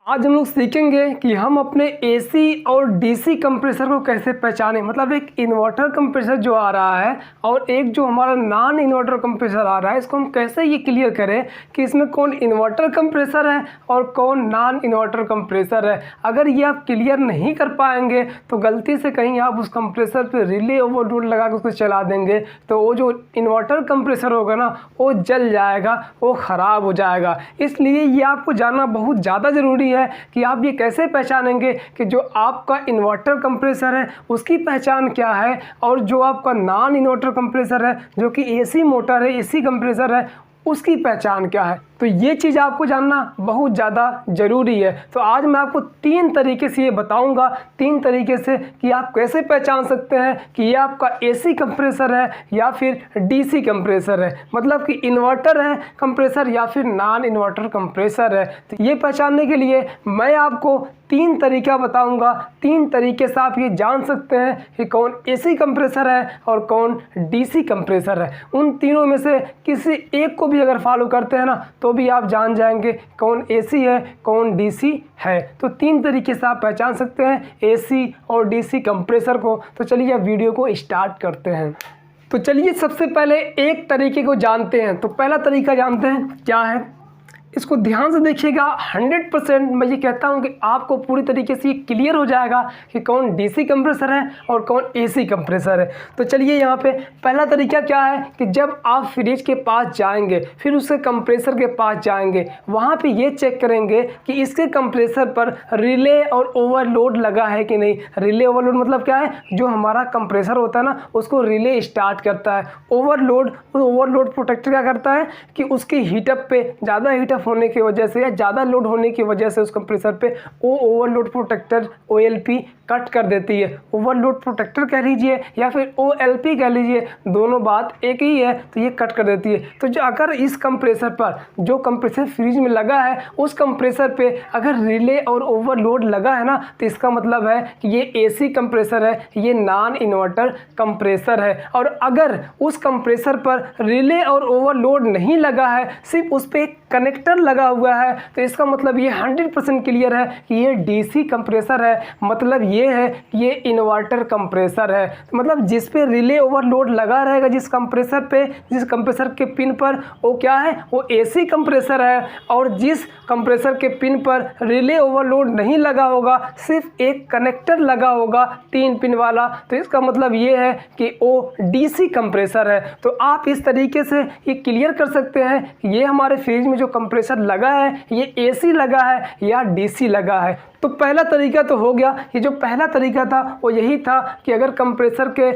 आज हम लोग सीखेंगे कि हम अपने एसी और डीसी कंप्रेसर को कैसे पहचानें। मतलब एक इन्वर्टर कंप्रेसर जो आ रहा है और एक जो हमारा नॉन इन्वर्टर कंप्रेसर आ रहा है, इसको हम कैसे ये क्लियर करें कि इसमें कौन इन्वर्टर कंप्रेसर है और कौन नॉन इन्वर्टर कंप्रेसर है। अगर ये आप क्लियर नहीं कर पाएंगे तो गलती से कहीं आप उस कंप्रेसर पे रिले ओवरलोड लगा के उसको चला देंगे तो वो जो इन्वर्टर कंप्रेसर होगा ना, वो जल जाएगा, वो ख़राब हो जाएगा। इसलिए ये आपको जानना बहुत ज़्यादा ज़रूरी है कि आप ये कैसे पहचानेंगे कि जो आपका इन्वर्टर कंप्रेसर है उसकी पहचान क्या है और जो आपका नॉन इन्वर्टर कंप्रेसर है जो कि एसी मोटर है, एसी कंप्रेसर है, उसकी पहचान क्या है। तो ये चीज़ आपको जानना बहुत ज़्यादा ज़रूरी है। तो आज मैं आपको 3 तरीके से ये बताऊंगा, 3 तरीके से कि आप कैसे पहचान सकते हैं कि ये आपका एसी कंप्रेसर है या फिर डीसी कंप्रेसर है, मतलब कि इन्वर्टर है कंप्रेसर या फिर नॉन इन्वर्टर कंप्रेसर है। तो ये पहचानने के लिए मैं आपको 3 तरीका बताऊंगा। 3 तरीके से आप ये जान सकते हैं कि कौन एसी कंप्रेसर है और कौन डीसी कंप्रेसर है। उन तीनों में से किसी एक को भी अगर फॉलो करते हैं ना तो भी आप जान जाएंगे कौन एसी है कौन डीसी है। तो 3 तरीके से आप पहचान सकते हैं एसी और डीसी कंप्रेसर को। तो चलिए अब वीडियो को स्टार्ट करते हैं। तो चलिए सबसे पहले एक तरीके को जानते हैं। तो पहला तरीका जानते हैं क्या है, इसको ध्यान से देखिएगा। 100% मैं ये कहता हूँ कि आपको पूरी तरीके से ये क्लियर हो जाएगा कि कौन डीसी कंप्रेसर है और कौन एसी कंप्रेसर है। तो चलिए यहाँ पे पहला तरीका क्या है कि जब आप फ्रिज के पास जाएंगे फिर उसके कंप्रेसर के पास जाएंगे, वहाँ पे ये चेक करेंगे कि इसके कंप्रेसर पर रिले और ओवरलोड लगा है कि नहीं। रिले ओवरलोड मतलब क्या है, जो हमारा कंप्रेसर होता है ना उसको रिले स्टार्ट करता है। ओवरलोड प्रोटेक्टर क्या करता है कि उसकी हीटअप पे ज़्यादा हीटअप होने की वजह से या ज़्यादा लोड होने की वजह से उस कंप्रेसर पे वो ओवरलोड प्रोटेक्टर OLP कट कर देती है। ओवरलोड प्रोटेक्टर कह लीजिए या फिर OLP कह लीजिए, दोनों बात एक ही है, तो ये कट कर देती है। तो जो अगर इस कंप्रेसर पर जो कंप्रेसर फ्रिज में लगा है उस कंप्रेसर पे अगर रिले और ओवरलोड लगा है ना तो इसका मतलब है कि ये एसी कंप्रेसर है, ये नॉन इन्वर्टर कंप्रेसर है। और अगर उस कंप्रेसर पर रिले और ओवरलोड नहीं लगा है, सिर्फ उस पर कनेक्टर लगा हुआ है, तो इसका मतलब ये 100% क्लियर है कि ये डीसी कंप्रेसर है। मतलब ये है कि ये इन्वर्टर कंप्रेसर है। तो मतलब जिस पे रिले ओवरलोड लगा रहेगा जिस कंप्रेसर के पिन पर, वो क्या है, वो एसी कंप्रेसर है। और जिस कंप्रेसर के पिन पर रिले ओवरलोड नहीं लगा होगा, सिर्फ एक कनेक्टर लगा होगा 3 पिन वाला, तो इसका मतलब ये है कि वो डीसी कंप्रेसर है। तो आप इस तरीके से ये क्लियर कर सकते हैं कि ये हमारे फ्रिज में जो कंप्रेसर लगा है ये एसी लगा है या डीसी लगा है। तो पहला तरीका तो हो गया। ये जो पहला तरीका था वो यही था कि अगर कंप्रेसर के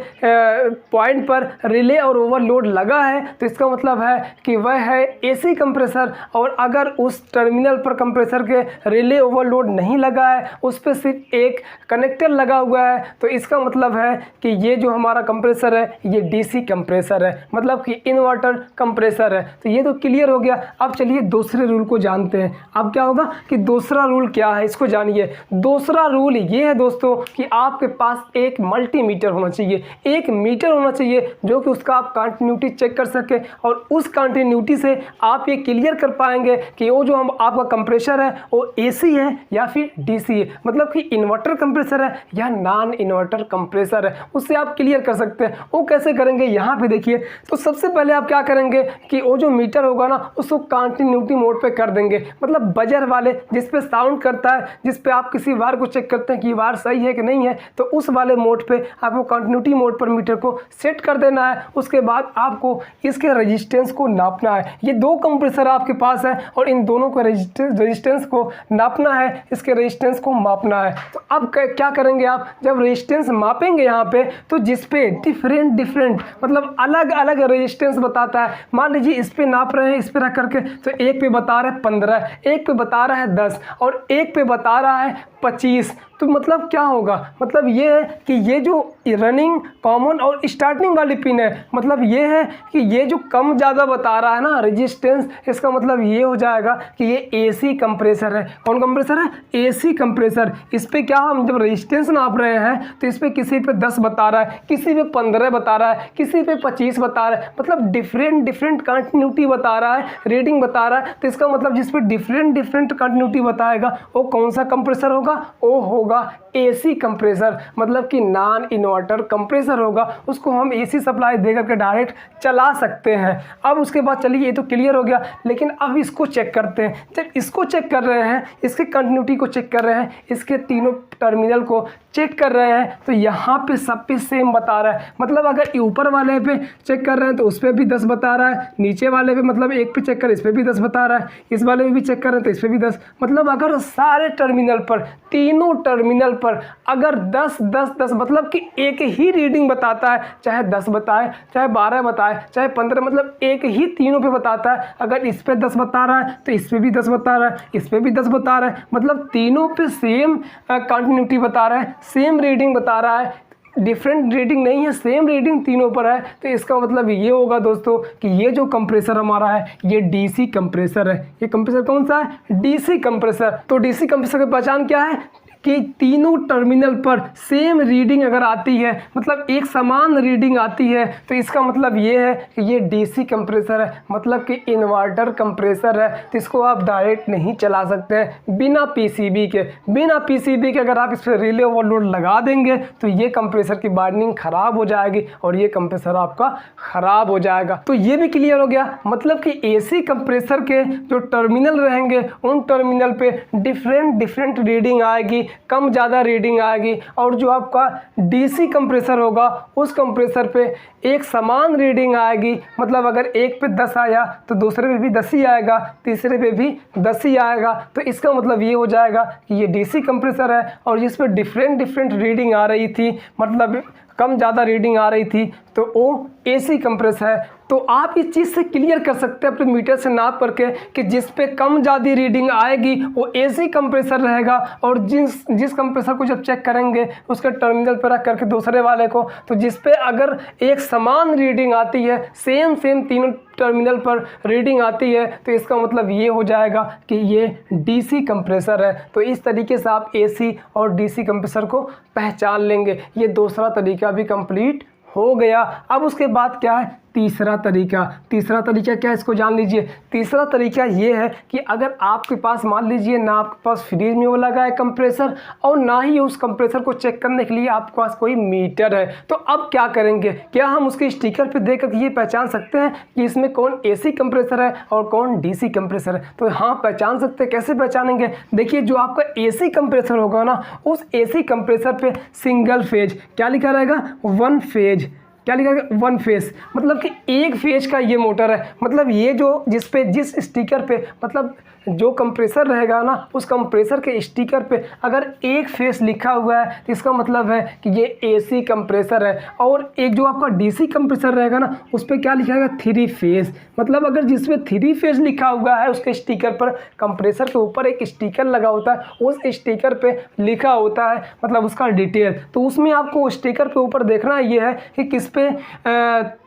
पॉइंट पर रिले और ओवरलोड लगा है तो इसका मतलब है कि वह है एसी कंप्रेसर। और अगर उस टर्मिनल पर कंप्रेसर के रिले ओवरलोड नहीं लगा है, उस पर सिर्फ एक कनेक्टर लगा हुआ है, तो इसका मतलब है कि ये जो हमारा कंप्रेसर है ये डीसी कंप्रेसर है, मतलब कि इन्वर्टर कंप्रेसर है। तो ये तो क्लियर हो गया। अब चलिए दूसरे रूल को जानते हैं। अब क्या होगा कि दूसरा रूल क्या है, इसको जानिए। दूसरा रूल ये है दोस्तों कि आपके पास एक मल्टीमीटर होना चाहिए, एक मीटर होना चाहिए जो कि उसका आप कंटिन्यूटी चेक कर सके। और उस कंटिन्यूटी से आप ये क्लियर कर पाएंगे कि वो जो हम आपका कंप्रेसर है वो एसी है या फिर डीसी है, मतलब कि इन्वर्टर कंप्रेसर है या नॉन इन्वर्टर कंप्रेसर है। उससे आप क्लियर कर सकते हैं। वो कैसे करेंगे, यहाँ पे देखिए। तो सबसे पहले आप क्या करेंगे कि वो जो मीटर होगा ना उसको कंटिन्यूटी मोड पे कर देंगे, मतलब बजर वाले जिस पे साउंड करता है, जिस पे आप किसी वार को चेक करते हैं कि वार सही है कि नहीं है, तो उस वाले मोड पे आपको कंटिन्यूटी मोड पर मीटर को सेट कर देना है। उसके बाद आपको इसके रेजिस्टेंस को नापना है। ये 2 कंप्रेसर आपके पास है और इन दोनों को रेजिस्टेंस को नापना है, इसके रेजिस्टेंस को मापना है। तो अब क्या करेंगे आप, जब रेजिस्टेंस मापेंगे यहाँ पे तो जिस पे डिफरेंट मतलब अलग अलग रेजिस्टेंस बताता है, मान लीजिए इस पे नाप रहे हैं, इस पे रख करके, तो एक पे बता रहा है 15, एक पे बता रहा है 10 और एक पे बता रहा है 25। तो मतलब क्या होगा, मतलब ये है कि ये जो रनिंग, कॉमन और स्टार्टिंग वाली पिन है, मतलब ये है कि ये जो कम ज़्यादा बता रहा है ना रेजिस्टेंस, इसका मतलब ये हो जाएगा कि ये एसी कंप्रेसर है। कौन कंप्रेसर है? AC compressor. इस पर क्या हम जब रेजिस्टेंस नाप रहे हैं तो इस पर किसी पे 10 बता रहा है, किसी पे 15 बता रहा है, किसी पे 25 बता रहा है, मतलब डिफरेंट कंटिन्यूटी बता रहा है, रीडिंग बता रहा है। तो इसका मतलब जिस पे डिफरेंट कंटिन्यूटी बताएगा वो कौन सा कंप्रेसर होगा? वो होगा एसी कंप्रेसर, मतलब कि नॉन इन्वर्टर कंप्रेसर होगा। उसको हम एसी सप्लाई देकर के डायरेक्ट चला सकते हैं। अब उसके बाद चलिए ये तो क्लियर हो गया, लेकिन अब इसको चेक करते हैं। जब इसको चेक कर रहे हैं, इसके कंटिन्यूटी को चेक कर रहे हैं, इसके तीनों टर्मिनल को चेक कर रहे हैं, तो यहाँ पे सब पे सेम बता रहा है। मतलब अगर ऊपर वाले पे चेक कर रहे हैं तो उस पर भी 10 बता रहा है, नीचे वाले पे मतलब एक पे चेक कर इस पर भी 10 बता रहा है, इस वाले पे भी चेक कर रहे हैं तो इस पर भी 10। मतलब अगर सारे टर्मिनल पर, तीनों टर्मिनल पर अगर 10 मतलब कि एक ही रीडिंग बताता है, चाहे 10 बताए, चाहे 12 बताए, चाहे 15, मतलब एक ही तीनों पे बताता है। अगर इस पे 10 बता रहा है तो इस पे भी 10 बता रहा है, इस पे भी 10 बता रहा है, मतलब तीनों पे सेम कंटिन्यूटी बता रहा है, सेम रीडिंग बता रहा है, डिफरेंट रीडिंग नहीं है, सेम रीडिंग तीनों पर है। तो इसका मतलब ये होगा दोस्तों कि ये जो कंप्रेसर हमारा है ये डीसी कंप्रेसर है। ये कंप्रेसर कौन सा है? DC compressor. तो डीसी कंप्रेसर की पहचान क्या है कि तीनों टर्मिनल पर सेम रीडिंग अगर आती है, मतलब एक समान रीडिंग आती है, तो इसका मतलब ये है कि ये डीसी कंप्रेसर है, मतलब कि इन्वर्टर कंप्रेसर है। तो इसको आप डायरेक्ट नहीं चला सकते हैं बिना पीसीबी के। बिना पीसीबी के अगर आप इस पर रिले ओवरलोड लगा देंगे तो ये कंप्रेसर की वाइंडिंग खराब हो जाएगी और ये कंप्रेसर आपका खराब हो जाएगा। तो ये भी क्लियर हो गया, मतलब कि एसी कंप्रेसर के जो टर्मिनल रहेंगे उन टर्मिनल पे डिफरेंट रीडिंग आएगी, कम ज़्यादा रीडिंग आएगी। और जो आपका डीसी कंप्रेसर होगा उस कंप्रेसर पे एक समान रीडिंग आएगी, मतलब अगर एक पे 10 आया तो दूसरे पे भी 10 ही आएगा, तीसरे पे भी 10 ही आएगा। तो इसका मतलब ये हो जाएगा कि ये डीसी कंप्रेसर है। और जिस पे डिफरेंट रीडिंग आ रही थी, मतलब कम ज़्यादा रीडिंग आ रही थी, तो वो एसी कंप्रेसर है। तो आप इस चीज़ से क्लियर कर सकते हैं अपने मीटर से नाप करके कि जिस पे कम ज़्यादा रीडिंग आएगी वो एसी कंप्रेसर रहेगा, और जिस कंप्रेसर को जब चेक करेंगे उसके टर्मिनल पर रख करके दूसरे वाले को, तो जिस पे अगर एक समान रीडिंग आती है, सेम तीनों टर्मिनल पर रीडिंग आती है, तो इसका मतलब ये हो जाएगा कि ये डीसी कंप्रेसर है। तो इस तरीके से आप एसी और डीसी कंप्रेसर को पहचान लेंगे। ये दूसरा तरीका भी कंप्लीट हो गया। अब उसके बाद क्या है? तीसरा तरीका क्या है, इसको जान लीजिए। तीसरा तरीका ये है कि अगर आपके पास मान लीजिए ना आपके पास फ्रीज में वो लगा है कंप्रेसर, और ना ही उस कंप्रेसर को चेक करने के लिए आपके पास कोई मीटर है, तो अब क्या करेंगे? क्या हम उसके स्टिकर पे देख कर ये पहचान सकते हैं कि इसमें कौन एसी कंप्रेसर है और कौन डीसी कंप्रेसर है? तो हाँ, पहचान सकते हैं। कैसे पहचानेंगे? देखिए, जो आपका एसी कंप्रेसर होगा ना, उस एसी कंप्रेसर पे सिंगल फेज क्या लिखा रहेगा? 1 फेज। क्या लिखा है? 1 फेज, मतलब कि एक फेज का ये मोटर है। मतलब ये जो जिस स्टिकर पे, मतलब जो कंप्रेसर रहेगा ना, उस कंप्रेसर के स्टिकर पे अगर एक फेज लिखा हुआ है तो इसका मतलब है कि ये एसी कंप्रेसर है। और एक जो आपका डीसी कंप्रेसर रहेगा ना, उस पर क्या लिखा है? 3 फेज। मतलब अगर जिसपे 3 फेज लिखा हुआ है उसके स्टिकर पर, कंप्रेसर के ऊपर एक स्टिकर लगा होता है, उस स्टिकर पे लिखा होता है मतलब उसका डिटेल, तो उसमें आपको स्टिकर पे ऊपर देखना ये है कि किस पे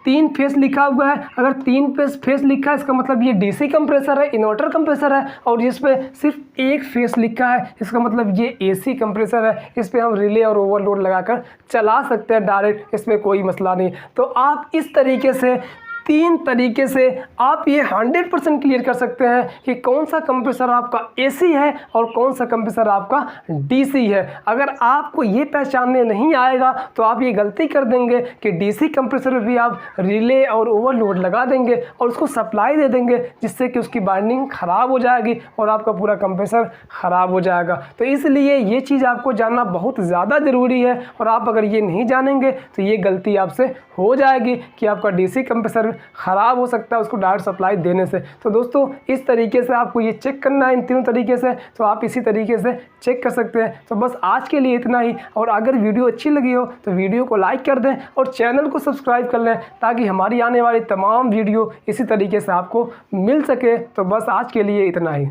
3 फेज लिखा हुआ है। अगर 3 फेज लिखा है इसका मतलब ये डीसी कंप्रेसर है, इन्वर्टर कंप्रेसर है। और जिस पे सिर्फ एक फेज लिखा है इसका मतलब ये एसी कंप्रेसर है। इस पे हम रिले और ओवरलोड लगाकर चला सकते हैं डायरेक्ट, इसमें कोई मसला नहीं। तो आप इस तरीके से 3 तरीके से आप ये 100% क्लियर कर सकते हैं कि कौन सा कंप्रेसर आपका एसी है और कौन सा कंप्रेसर आपका डीसी है। अगर आपको ये पहचानने नहीं आएगा तो आप ये गलती कर देंगे कि डीसी कंप्रेसर में भी आप रिले और ओवरलोड लगा देंगे और उसको सप्लाई दे देंगे, जिससे कि उसकी बाइंडिंग ख़राब हो जाएगी और आपका पूरा कंप्रेसर ख़राब हो जाएगा। तो इसलिए ये चीज़ आपको जानना बहुत ज़्यादा ज़रूरी है, और आप अगर ये नहीं जानेंगे तो ये गलती आपसे हो जाएगी कि आपका डीसी कंप्रेसर ख़राब हो सकता है उसको डायरेक्ट सप्लाई देने से। तो दोस्तों, इस तरीके से आपको ये चेक करना है इन तीनों तरीके से, तो आप इसी तरीके से चेक कर सकते हैं। तो बस आज के लिए इतना ही, और अगर वीडियो अच्छी लगी हो तो वीडियो को लाइक कर दें और चैनल को सब्सक्राइब कर लें, ताकि हमारी आने वाली तमाम वीडियो इसी तरीके से आपको मिल सके। तो बस आज के लिए इतना ही।